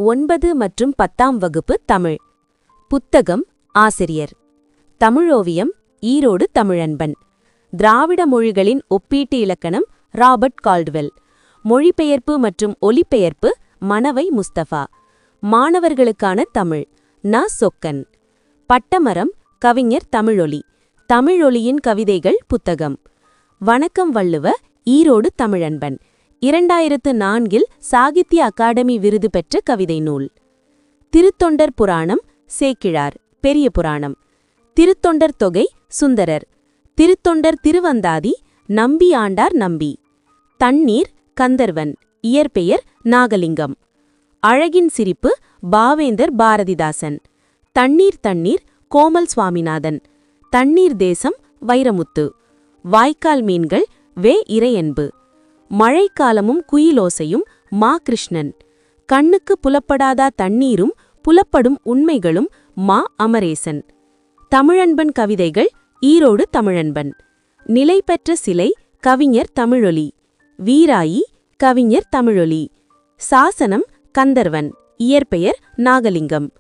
9 மற்றும் 10ஆம் வகுப்பு தமிழ். புத்தகம் ஆசிரியர். தமிழோவியம் ஈரோடு தமிழன்பன். திராவிட மொழிகளின் ஒப்பீட்டு இலக்கணம் ராபர்ட் கால்டுவெல். மொழிபெயர்ப்பு மற்றும் ஒலிபெயர்ப்பு மனவை முஸ்தபா. மாணவர்களுக்கான தமிழ் ந. சொக்கன். பட்டமரம் கவிஞர் தமிழொலி. தமிழொலியின் கவிதைகள் புத்தகம். வணக்கம் வள்ளுவ ஈரோடு தமிழன்பன். 2004 சாகித்ய அகாடமி விருது பெற்ற கவிதை நூல். திருத்தொண்டர் புராணம் சேக்கிழார் பெரிய புராணம். திருத்தொண்டர் தொகை சுந்தரர். திருத்தொண்டர் திருவந்தாதி நம்பி ஆண்டார் நம்பி. தண்ணீர் கந்தர்வன் இயற்பெயர் நாகலிங்கம். அழகின் சிரிப்பு பாவேந்தர் பாரதிதாசன். தண்ணீர் தண்ணீர் கோமல் சுவாமிநாதன். தண்ணீர் தேசம் வைரமுத்து. வாய்க்கால் மீன்கள் வே. இறையன்பு. மழைக்காலமும் குயிலோசையும் மா. கிருஷ்ணன். கண்ணுக்கு புலப்படாதா தண்ணீரும் புலப்படும் உண்மைகளும் மா. அமரேசன். தமிழன்பன் கவிதைகள் ஈரோடு தமிழன்பன். நிலைபெற்ற சிலை கவிஞர் தமிழொலி. வீராயி கவிஞர் தமிழொலி. சாசனம் கந்தர்வன் இயற்பெயர் நாகலிங்கம்.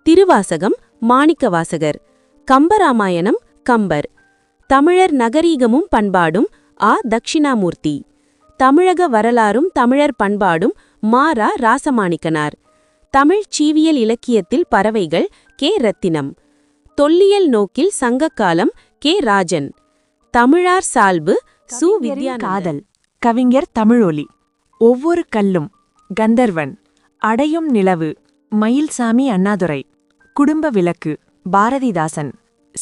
திருவாசகம் மாணிக்கவாசகர். கம்பராமாயணம் கம்பர். தமிழர் நகரீகமும் பண்பாடும் ஆ. தட்சிணாமூர்த்தி. தமிழக வரலாறும் தமிழர் பண்பாடும் மா. ரா. ராசமாணிக்கனார். தமிழ்ச் சீவியல் இலக்கியத்தில் பறவைகள் கே. ரத்தினம். தொல்லியல் நோக்கில் சங்ககாலம் கே. ராஜன். தமிழார் சால்பு சு. வித்யானந்தன். காதல் கவிஞர் தமிழொலி. ஒவ்வொரு கல்லும் கந்தர்வன். அடையும் நிலவு மயில்சாமி அண்ணாதுரை. குடும்ப விளக்கு பாரதிதாசன்.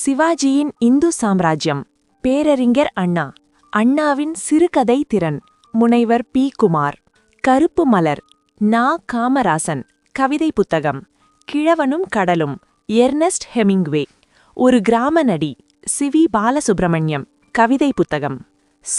சிவாஜியின் இந்து சாம்ராஜ்யம் பேரறிஞர் அண்ணா. அண்ணாவின் சிறுகதை திறன் முனைவர் பி. குமார். கருப்பு மலர் நா. காமராசன் கவிதை புத்தகம். கிழவனும் கடலும் எர்னஸ்ட் ஹெமிங்வே. ஒரு கிராம நடி சி. வி. பாலசுப்ரமணியம் கவிதை புத்தகம்.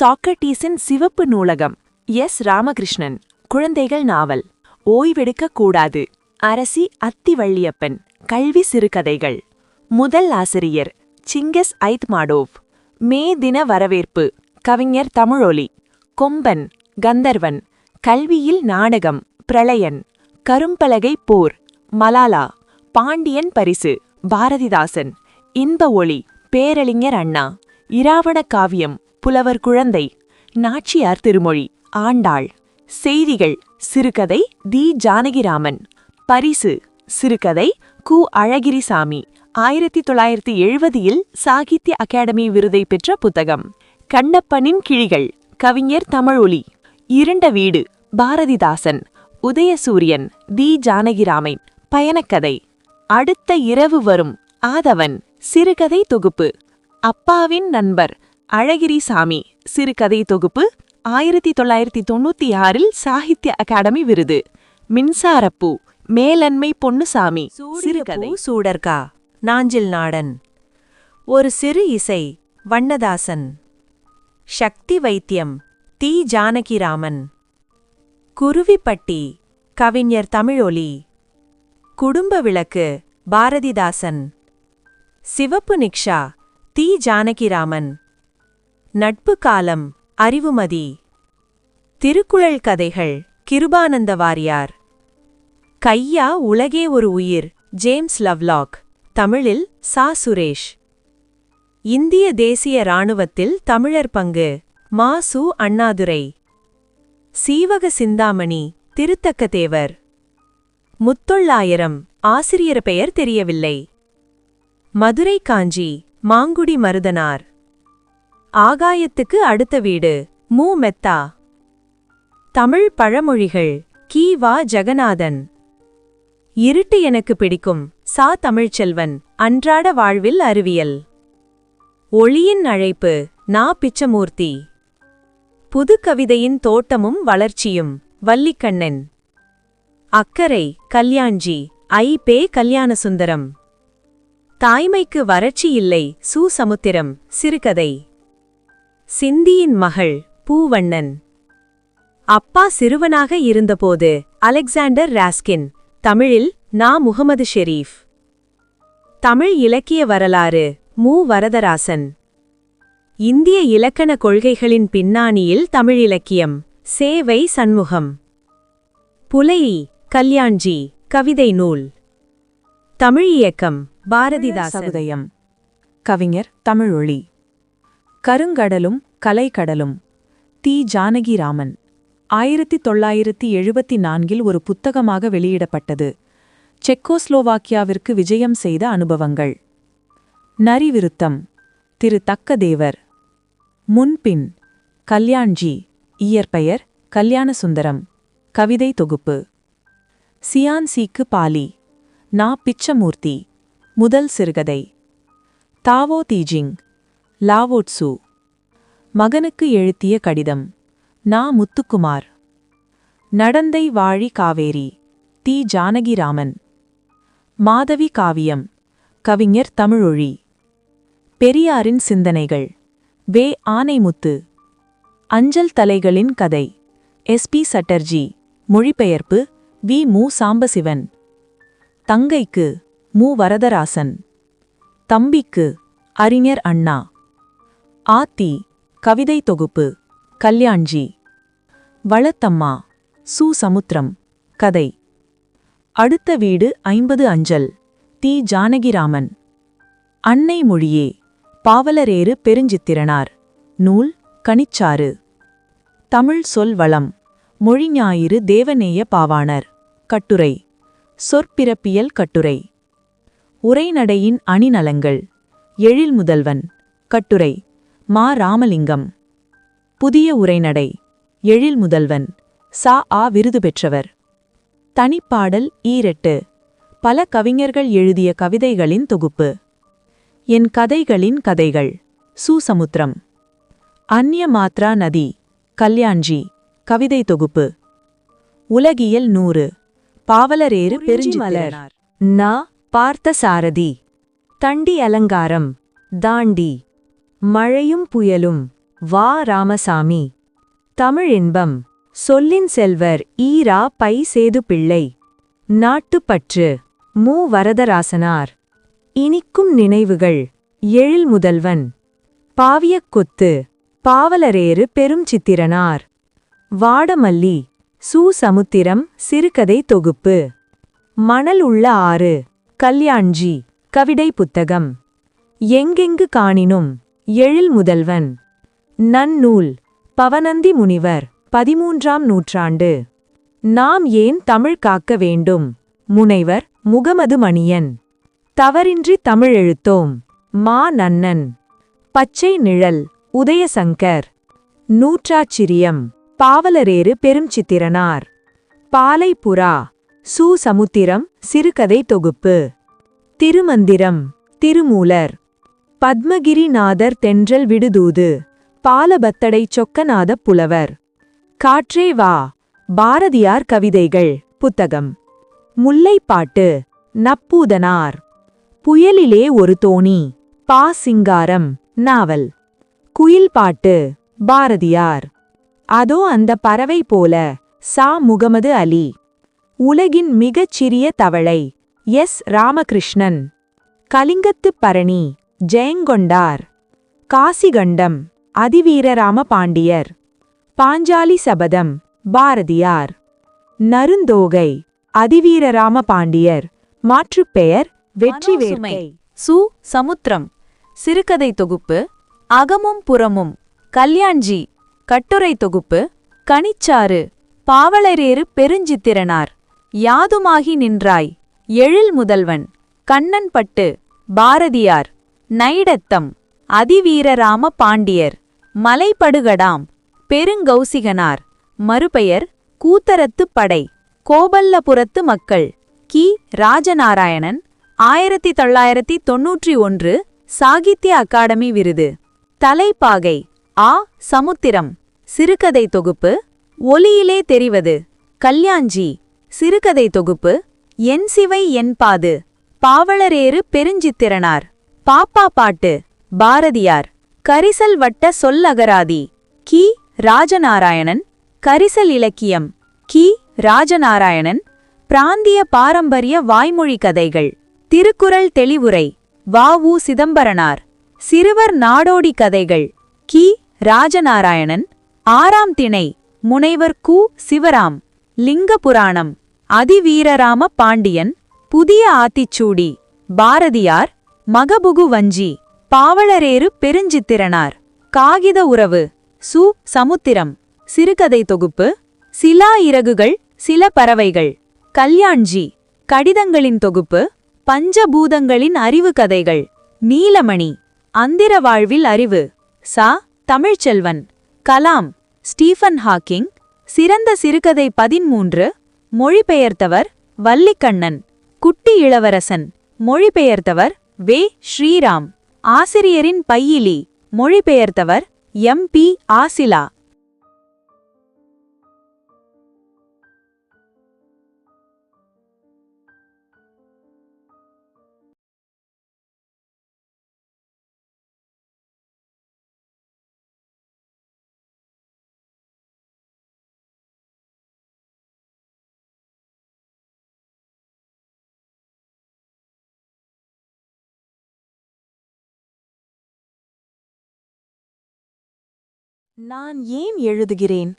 சாக்ரட்டீஸின் சிவப்பு நூலகம் எஸ். ராமகிருஷ்ணன் குழந்தைகள் நாவல். ஓய்வெடுக்கக் கூடாது அரசி அத்திவள்ளியப்பன் கல்வி சிறுகதைகள். முதல் ஆசிரியர் சிங்கஸ் ஐத்மாடோவ். மே தின வரவேற்பு கவிஞர் தமிழொலி. கொம்பன் கந்தர்வன். கல்வியில் நாடகம் பிரளயன். கரும்பலகை போர் மலாலா. பாண்டியன் பரிசு பாரதிதாசன். இன்ப ஒளி பேரறிஞர் அண்ணா. இராவண காவியம் புலவர் குழந்தை. நாச்சியார் திருமொழி ஆண்டாள். செய்திகள் சிறுகதை தி. ஜானகிராமன். பரிசு சிறுகதை கு. அழகிரிசாமி. 1970 சாகித்ய அகாடமி விருதை பெற்ற புத்தகம். கண்ணப்பனின் கிழிகள் கவிஞர் தமிழொலி. இருண்ட வீடு பாரதிதாசன். உதயசூரியன் தி. ஜானகிராமன் பயணக்கதை. அடுத்த இரவு வரும் ஆதவன் சிறுகதை தொகுப்பு. அப்பாவின் நண்பர் அழகிரிசாமி சிறுகதை தொகுப்பு 1996 சாகித்ய அகாடமி விருது. மின்சாரப்பூ மேலன்மை பொன்னுசாமி சிறுகதை. சூடர்கா நாஞ்சில் நாடன். ஒரு சிறு இசை வண்ணதாசன். சக்தி வைத்தியம் தி. ஜானகிராமன். குருவிப்பட்டி கவிஞர் தமிழொலி. குடும்ப விளக்கு பாரதிதாசன். சிவப்பு நிக்ஷா தி. ஜானகிராமன். நட்பு காலம் அறிவுமதி. திருக்குறள் கதைகள் கிருபானந்த வாரியார். கையா உலகே ஒரு உயிர் ஜேம்ஸ் லவ்லாக். தமிழில் சா. சுரேஷ். இந்திய தேசிய இராணுவத்தில் தமிழர் பங்கு மா. சு. அண்ணாதுரை. சீவக சிந்தாமணி திருத்தக்கதேவர். முத்தொள்ளாயிரம் ஆசிரியர் பெயர் தெரியவில்லை. மதுரை காஞ்சி மாங்குடி மருதனார். ஆகாயத்துக்கு அடுத்த வீடு மு. மெத்தா. தமிழ் பழமொழிகள் கி. வா. ஜகநாதன். இருட்டு எனக்கு பிடிக்கும் சா. தமிழ்ச்செல்வன். அன்றாட வாழ்வில் அறிவியல். ஒளியின் அழைப்பு நா. பிச்சமூர்த்தி. புதுக்கவிதையின் தோட்டமும் வளர்ச்சியும் வல்லிக்கண்ணன். அக்கரை கல்யாண்ஜி ஐ. பே. கல்யாணசுந்தரம். தாய்மைக்கு வறட்சி இல்லை சு. சமுத்திரம் சிறுகதை. சிந்தியின் மகள் பூவண்ணன். அப்பா சிறுவனாக இருந்தபோது அலெக்சாண்டர் ராஸ்கின். தமிழில் நா. முகமது ஷெரீப். தமிழ் இலக்கிய வரலாறு மு. வரதராசன். இந்திய இலக்கண கொள்கைகளின் பின்னாணியில் தமிழிலக்கியம் சேவை சண்முகம். புலையி கல்யாண்ஜி கவிதை நூல். தமிழ் இயக்கம் பாரதிதாசன். சகுதயம். கவிஞர் தமிழொளி. கருங்கடலும் கலைக்கடலும். தி. ஜானகிராமன். 1974 ஒரு புத்தகமாக வெளியிடப்பட்டது. செக்கோஸ்லோவாக்கியாவிற்கு விஜயம் செய்த அனுபவங்கள். நரிவிருத்தம். திரு தக்கதேவர். முன்பின். கல்யாண்ஜி. இயற்பெயர் கல்யாணசுந்தரம். கவிதை தொகுப்பு. சியான்சிக்கு பாலி. நா. பிச்சமூர்த்தி. முதல் சிறுகதை. தாவோ தீஜிங். லாவோட்சு. மகனுக்கு எழுத்திய கடிதம். நா. முத்துக்குமார். நடந்தை வாழி காவேரி. தி. ஜானகிராமன். மாதவி காவியம். கவிஞர் தமிழொளி. பெரியாரின் சிந்தனைகள். வே. ஆனைமுத்து. அஞ்சல் தலைகளின் கதை. எஸ்.பி. சட்டர்ஜி. மொழிபெயர்ப்பு வி. மு. சாம்பசிவன். தங்கைக்கு மு. வரதராசன். தம்பிக்கு அறிஞர் அண்ணா. ஆத்தி. கவிதை தொகுப்பு. கல்யாண்ஜி. வளத்தம்மா. சு. சமுத்திரம். கதை. அடுத்த வீடு 50 அஞ்சல். தி. ஜானகிராமன். அன்னை மொழியே. பாவலரேறு பெருஞ்சித்திரனார். நூல் கனிச்சாறு. தமிழ் சொல் வளம். மொழிஞாயிறு தேவநேய பாவாணர். கட்டுரை. சொற்பிறப்பியல் கட்டுரை. உரைநடையின் அணிநலங்கள். எழில் முதல்வன். கட்டுரை. மா. ராமலிங்கம். புதிய உரைநடை. எழில் முதல்வன். சா. ஆ. விருது பெற்றவர். தனிப்பாடல் ஈரெட்டு. பல கவிஞர்கள் எழுதிய கவிதைகளின் தொகுப்பு. என் கதைகளின் கதைகள். சு. சமுத்திரம். அந்நிய மாத்ரா நதி. கல்யாண்ஜி. கவிதை தொகுப்பு. உலகியல் 100. பாவலரேறு பெருஞ்சித்திரனார். நா. பார்த்தசாரதி. தண்டி அலங்காரம். தாண்டி. மழையும் புயலும். வா. ராமசாமி. தமிழ் இன்பம். சொல்லின் செல்வர் ஈரா. பை. சேது பிள்ளை. நாட்டுப்பற்று. மு. வரதராசனார். இனிக்கும் நினைவுகள். எழில் முதல்வன். பாவியக்கொத்து. பாவலரேறு பெருஞ்சித்திரனார். வாடமல்லி. சு. சமுத்திரம். சிறுகதை தொகுப்பு. மணல் உள்ள ஆறு. கல்யாண்ஜி. கவிதை புத்தகம். எங்கெங்கு காணினும். எழில் முதல்வன். நன்னூல். பவனந்தி முனிவர். 13ஆம் நூற்றாண்டு. நாம் ஏன் தமிழ் காக்க வேண்டும். முனைவர் முகமது மணியன். தவறின்றி தமிழெழுத்தோம். மா. நன்னன். பச்சை நிழல். உதயசங்கர். நூற்றாச்சிரியம். பாவலரேறு பெருஞ்சித்திரனார். பாலைப்புறா. சு. சமுத்திரம். சிறுகதை தொகுப்பு. திருமந்திரம். திருமூலர். பத்மகிரிநாதர். தென்றல் விடுதூது. பாலபத்தடை சொக்கநாதப் புலவர். காற்றே வா. பாரதியார் கவிதைகள். புத்தகம். முல்லைப்பாட்டு. நப்பூதனார். புயலிலே ஒரு தோணி. பா. சிங்காரம். நாவல். குயில்பாட்டு. பாரதியார். அதோ அந்த பறவை போல. சா. முகமது அலி. உலகின் மிகச் சிறிய தவளை. எஸ். ராமகிருஷ்ணன். கலிங்கத்துப் பரணி. ஜெயங்கொண்டார். காசிகண்டம். அதிவீரராம பாண்டியர். பாஞ்சாலி சபதம். பாரதியார். நருந்தோகை. அதிவீரராம பாண்டியர். மாற்றுப்பெயர் வெற்றிவேற்கை. சு. சமுத்திரம். சிறுகதை தொகுப்பு. அகமும் புறமும். கல்யாண்ஜி. கட்டுரை தொகுப்பு. கனிச்சாறு. பாவலரேறு பெருஞ்சித்திரனார். யாதுமாகி நின்றாய். எழில் முதல்வன். கண்ணன்பட்டு. பாரதியார். நைடத்தம். அதிவீரராம பாண்டியர். மலைப்படுகடாம். பெருங்கௌசிகனார். மறுபெயர் கூத்தரத்துப் படை. கோபல்லபுரத்து மக்கள். கி. ராஜநாராயணன். 1991 சாகித்ய அகாடமி விருது. தலைப்பாகை. ஆ. சமுத்திரம். சிறுகதை தொகுப்பு. ஒலியிலே தெரிவது. கல்யாண்ஜி. சிறுகதை தொகுப்பு. என் சிவை என் பாது. பாவலரேறு பெருஞ்சித்திரனார். பாப்பா பாட்டு. பாரதியார். கரிசல் வட்ட சொல்லகராதி. கி. ராஜநாராயணன். கரிசல் இலக்கியம். கி. ராஜநாராயணன். பிராந்திய பாரம்பரிய வாய்மொழி கதைகள். திருக்குறள் தெளிவுரை. வ. உ. சிதம்பரனார். சிறுவர் நாடோடி கதைகள். கி. ராஜநாராயணன். 6ஆம் திணை. முனைவர் கு. சிவராம். லிங்க புராணம். அதிவீரராம பாண்டியன், புதிய ஆத்திச்சூடி, பாரதியார், மகபுகு வஞ்சி, பாவலரேறு பெருஞ்சித்திரனார், காகித உறவு, சு. சமுத்திரம், சிறுகதை தொகுப்பு, சிலா இறகுகள், சில பறவைகள், கல்யாண்ஜி, கடிதங்களின் தொகுப்பு, பஞ்சபூதங்களின் அறிவு கதைகள், நீலமணி, அந்திர வாழ்வில் அறிவு, சா. தமிழ்ச்செல்வன், கலாம், ஸ்டீஃபன் ஹாக்கிங், சிறந்த சிறுகதை 13, மொழிபெயர்த்தவர் வல்லிக்கண்ணன், குட்டி இளவரசன், மொழிபெயர்த்தவர் வே. ஸ்ரீராம், ஆசிரியரின் பையிலி, மொழிபெயர்த்தவர் எம்.பி. ஆசிலா. நான் ஏன் எழுதுகிறேன்?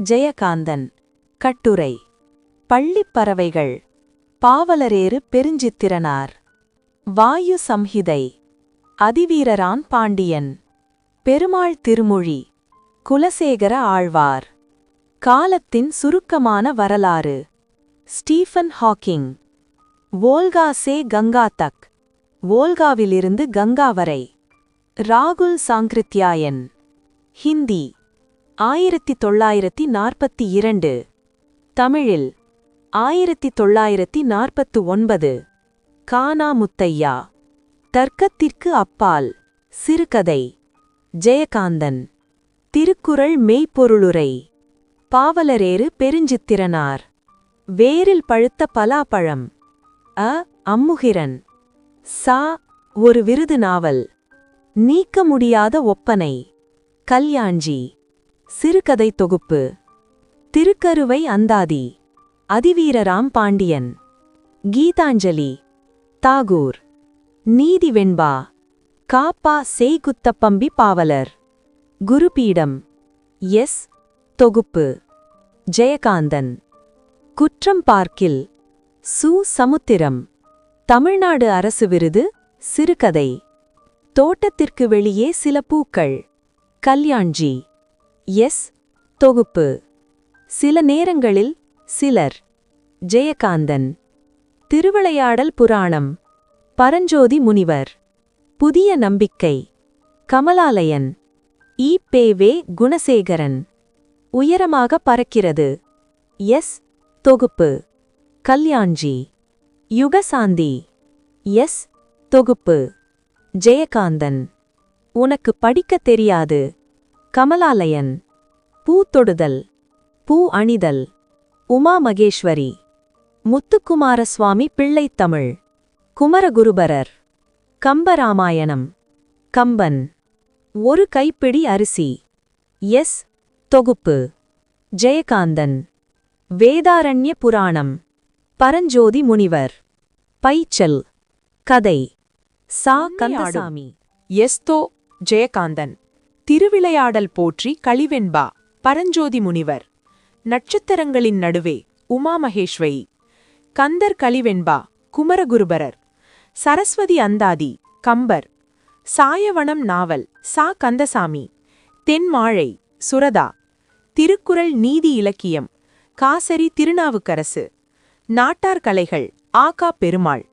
ஜெயகாந்தன். கட்டுரை. பள்ளிப் பறவைகள். பாவலரேறு பெருஞ்சித்திரனார். வாயு சம்ஹிதை. அதிவீரரான் பாண்டியன். பெருமாள் திருமொழி. குலசேகர ஆழ்வார். காலத்தின் சுருக்கமான வரலாறு. Stephen Hawking. வோல்கா சே கங்கா தக். வோல்காவிலிருந்து கங்கா வரை. ராகுல் சாங்கிருத்யாயன். ஹிந்தி 1942. தமிழில் 1949. கானா முத்தையா. தர்க்கத்திற்கு அப்பால். சிறுகதை. ஜெயகாந்தன். திருக்குறள் மெய்ப்பொருளுரை. பாவலரேறு பெருஞ்சித்திரனார். வேரில் பழுத்த பலாப்பழம். அ. அம்முகிரன். சா. ஒரு விருது நாவல். நீக்க முடியாத ஒப்பனை. கல்யாண்ஜி. சிறுகதை தொகுப்பு. திருக்கருவை அந்தாதி. அதிவீரராம் பாண்டியன். கீதாஞ்சலி. தாகூர். நீதி வெண்பா. காப்பா செய்குத்தப்பம்பி பாவலர். குருபீடம். எஸ். தொகுப்பு. ஜெயகாந்தன். குற்றம் பார்க்கில். சு. சமுத்திரம். தமிழ்நாடு அரசு விருது. சிறுகதை. தோட்டத்திற்கு வெளியே சில பூக்கள். கல்யாண்ஜி. எஸ். தொகுப்பு. சில நேரங்களில் சிலர். ஜெயகாந்தன். திருவிளையாடல் புராணம். பரஞ்சோதி முனிவர். புதிய நம்பிக்கை. கமலாலயன். ஈ.பெ.வே. குணசேகரன். உயரமாக பறக்கிறது. எஸ். தொகுப்பு. கல்யாண்ஜி. யுகசாந்தி. எஸ். தொகுப்பு. ஜெயகாந்தன். உனக்கு படிக்கத் தெரியாது. கமலாலயன். பூத்தொடுதல். பூ அணிதல். உமா மகேஸ்வரி. முத்துக்குமாரசுவாமி பிள்ளைத்தமிழ். குமரகுருபரர். கம்பராமாயணம். கம்பன். ஒரு கைப்பிடி அரிசி. எஸ். தொகுப்பு. ஜெயகாந்தன். வேதாரண்ய புராணம். பரஞ்சோதி முனிவர். பைச்சல். கதை. சா. கந்தசாமி. எஸ்தோ. ஜெயகாந்தன். திருவிளையாடல் போற்றி களிவெண்பா. பரஞ்சோதி முனிவர். நட்சத்திரங்களின் நடுவே. உமா மகேஸ்வரி. கந்தர் களிவெண்பா. குமரகுருபரர். சரஸ்வதி அந்தாதி. கம்பர். சாயவனம் நாவல். சா. கந்தசாமி. தென்மாழை. சுரதா. திருக்குறள் நீதி இலக்கியம். காசரி திருநாவுக்கரசு. நாட்டார் கலைகள். ஆ. கா. பெருமாள்.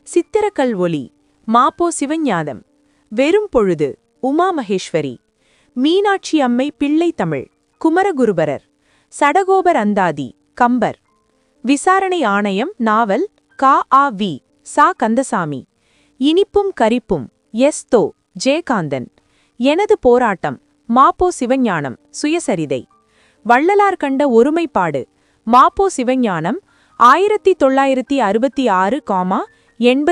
சித்திரக்கல் ஒலி. மாப்போ சிவஞானம். வெறும் பொழுது. உமா மகேஸ்வரி. மீனாட்சி அம்மை பிள்ளைத்தமிழ். குமரகுருபரர். சடகோபர் அந்தாதி. கம்பர். விசாரணை ஆணையம் நாவல். கா. ஆ. வி. சா. கந்தசாமி. இனிப்பும் கரிப்பும். எஸ். தோ. ஜெயகாந்தன். எனது போராட்டம். மாப்போ சிவஞானம். சுயசரிதை. வள்ளலார் கண்ட ஒருமைப்பாடு. மாப்போ சிவஞானம் 1966,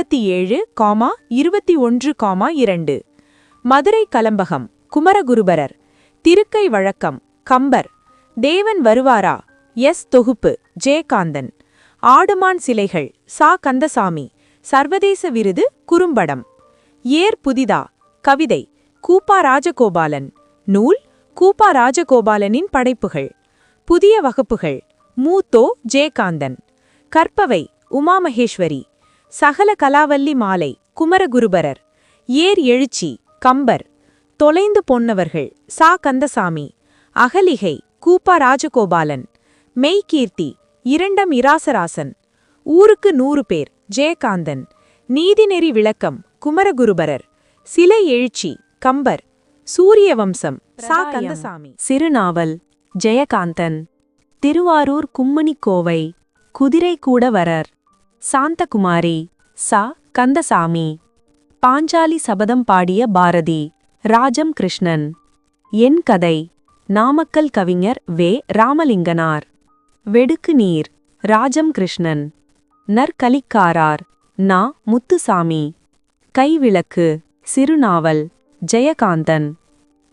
87, 21, 2. மதுரை கலம்பகம். குமரகுருபரர். திருக்கை வழக்கம். கம்பர். தேவன் வருவாரா. எஸ். தொகுப்பு. ஜெயகாந்தன். ஆடுமான் சிலைகள். சா. கந்தசாமி. சர்வதேச விருது. குறும்படம். ஏர் புதிதா. கவிதை. கூப்பா ராஜகோபாலன். நூல். கூப்பா ராஜகோபாலனின் படைப்புகள். புதிய வகுப்புகள். மூத்தோ. ஜெயகாந்தன். கற்பவை உமாமகேஸ்வரி. சகல கலாவல்லி மாலை குமரகுருபரர். ஏர் எழுச்சி கம்பர். தொலைந்து பொன்னவர்கள் சா. கந்தசாமி. அகலிகை கூப்பா ராஜகோபாலன். மெய்கீர்த்தி இரண்டம் இராசராசன். ஊருக்கு 100 பேர் ஜெயகாந்தன். நீதிநெறி விளக்கம் குமரகுருபரர். சிலை எழுச்சி கம்பர். சூரிய வம்சம் சா. கந்தசாமி. சிறுநாவல் ஜெயகாந்தன். திருவாரூர் கும்மணிக்கோவை குதிரை கூடவரர். சாந்தகுமாரி சா. கந்தசாமி. பாஞ்சாலி சபதம் பாடிய பாரதி ராஜம் கிருஷ்ணன். என் கதை நாமக்கல் கவிஞர் வே. ராமலிங்கனார். வெடுக்கு நீர் ராஜம் கிருஷ்ணன். நற்கலிக்காரார் நா. முத்துசாமி. கைவிளக்கு சிறுநாவல் ஜெயகாந்தன்.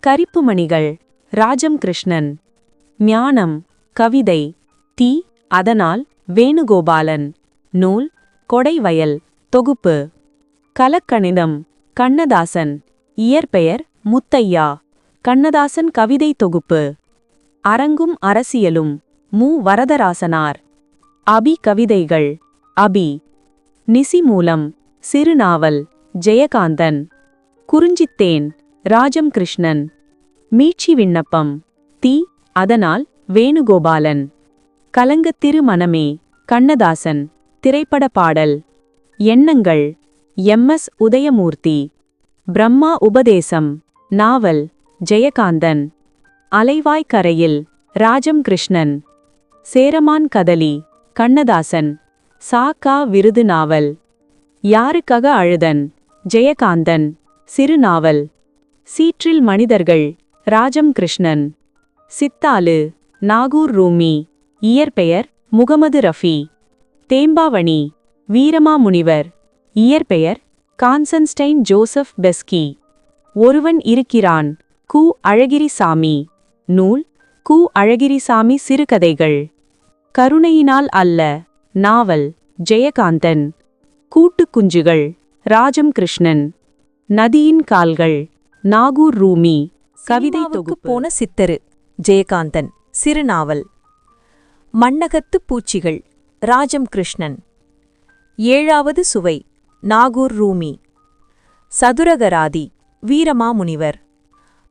கரிப்புமணிகள் ராஜம் கிருஷ்ணன். ஞானம் கவிதை தி. அதனால் வேணுகோபாலன். நூல் கொடைவயல் தொகுப்பு. கலக்கணிதம் கண்ணதாசன். இயற்பெயர் முத்தையா. கண்ணதாசன் கவிதை தொகுப்பு. அரங்கும் அரசியலும் மு. வரதராசனார். அபி கவிதைகள் அபி. நிசிமூலம் சிறுநாவல் ஜெயகாந்தன். குறிஞ்சித்தேன் ராஜம் கிருஷ்ணன். மீட்சி விண்ணப்பம் தி. அதனால் வேணுகோபாலன். கலங்கத்திரு மனமே கண்ணதாசன். திரைப்பட பாடல். எண்ணங்கள் எம்.எஸ். உதயமூர்த்தி. பிரம்மா உபதேசம் நாவல் ஜெயகாந்தன். அலைவாய்க்கரையில் ராஜம் கிருஷ்ணன். சேரமான் கதலி கண்ணதாசன். சா. கா. விருது நாவல். யாருக்கக அழுதன் ஜெயகாந்தன். சிறுநாவல். சீற்றில் மனிதர்கள் ராஜம் கிருஷ்ணன். சித்தாலு நாகூர் ரூமி. இயற்பெயர் முகமது ரஃபி. தேம்பாவணி வீரமாமுனிவர். இயற்பெயர் கான்சன்ஸ்டைன் ஜோசப் பெஸ்கி. ஒருவன் இருக்கிறான் கு. அழகிரிசாமி. நூல் கு. அழகிரிசாமி. சிறுகதைகள். கருணையினால் அல்ல நாவல் ஜெயகாந்தன். கூட்டுக்குஞ்சுகள் ராஜம் கிருஷ்ணன். நதியின் கால்கள் நாகூர் ரூமி. கவிதை தொகுப்பு. போன சித்தரு ஜெயகாந்தன். சிறுநாவல். மண்ணகத்துப் பூச்சிகள் ராஜம் கிருஷ்ணன். ஏழாவது சுவை நாகூர் ரூமி. சதுரகராதி வீரமாமுனிவர்.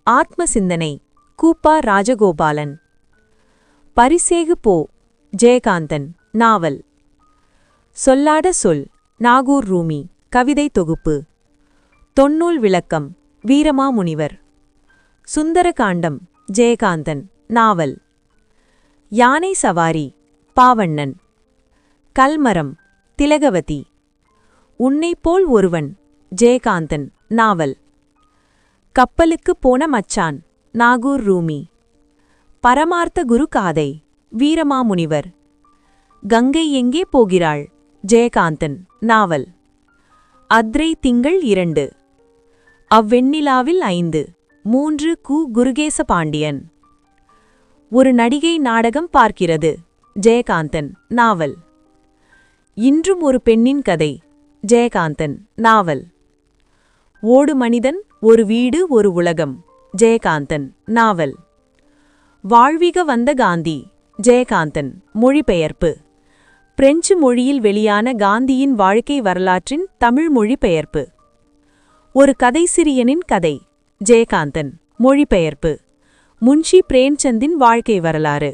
ஆத்ம சிந்தனை கூப்பா ராஜகோபாலன். பரிசேகு போ ஜெயகாந்தன். நாவல். சொல்லாட சொல் நாகூர் ரூமி. கவிதை தொகுப்பு. தொன்னூல் விளக்கம் வீரமாமுனிவர். சுந்தரகாண்டம் ஜெயகாந்தன். நாவல். யானை சவாரி பாவண்ணன். கல்மரம் திலகவதி. உன்னைப்போல் ஒருவன் ஜெயகாந்தன். நாவல். கப்பலுக்குப் போன மச்சான் நாகூர் ரூமி. பரமார்த்த குரு காதை வீரமாமுனிவர். கங்கை எங்கே போகிறாள் ஜெயகாந்தன். நாவல். அத்ரை திங்கள் 2 அவ்வெண்ணிலாவில் 5 3 கு. குருகேச பாண்டியன். ஒரு நடிகை நாடகம் பார்க்கிறது ஜெயகாந்தன். நாவல். இன்றும் ஒரு பெண்ணின் கதை ஜெயகாந்தன். நாவல். ஓடு மனிதன் ஒரு வீடு ஒரு உலகம் ஜெயகாந்தன். நாவல். வாழ்விக வந்த காந்தி ஜெயகாந்தன். மொழிபெயர்ப்பு. பிரெஞ்சு மொழியில் வெளியான காந்தியின் வாழ்க்கை வரலாற்றின் தமிழ் மொழிபெயர்ப்பு. ஒரு கதைசிறியனின் கதை ஜெயகாந்தன். மொழிபெயர்ப்பு. முன்ஷி பிரேம்சந்தின் வாழ்க்கை வரலாறு.